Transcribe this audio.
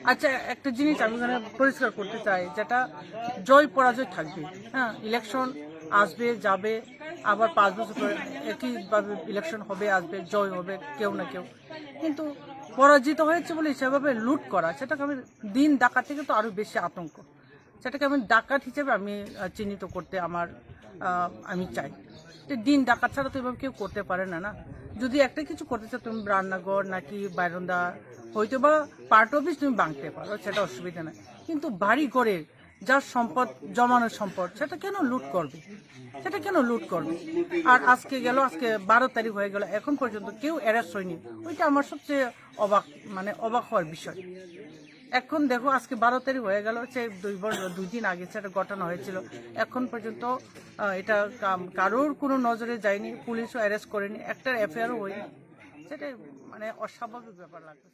আচ্ছা, একটা জিনিস আমি এখানে পরিষ্কার করতে চাই, যেটা জয় পরাজয় থাকবে। হ্যাঁ, ইলেকশন আসবে যাবে, আবার 5 বছর পরে একইভাবে ইলেকশন হবে, আসবে, জয় হবে কেউ না কেউ। কিন্তু পরাজিত হয়েছে বলে সেভাবে লুট করা, সেটাকে আমি দিন ডাকাত থেকে তো আরো বেশি আতঙ্ক, সেটাকে আমি ডাকাত হিসেবে আমি চিহ্নিত করতে আমি চাই। যে দিন ডাকাত ছাড়া তো এভাবে কেউ করতে পারে না। না, যদি একটা কিছু করতে চাও তুমি রান্নাঘর নাকি বারান্দা, হয়তো বা পার্ট অফিস তুমি ভাঙতে পারো, সেটা অসুবিধা নাই। কিন্তু বাড়ি ঘরে যার সম্পদ, জমানোর সম্পদ, সেটা কেন লুট করবে? সেটা কেন লুট করবে? আর আজকে 12 তারিখ হয়ে গেল, এখন পর্যন্ত কেউ অ্যারেস্ট হয়নি। ওইটা আমার সবচেয়ে অবাক, অবাক হওয়ার বিষয়। এখন দেখো, আজকে 12 তারিখ হয়ে গেল, সে 2 দিন আগে সেটা ঘটনা হয়েছিল, এখন পর্যন্ত এটা কারোর কোনো নজরে যায়নি, পুলিশও অ্যারেস্ট করেনি, একটা এফআইআরও হয়নি। সেটা অস্বাভাবিক ব্যাপার লাগছে।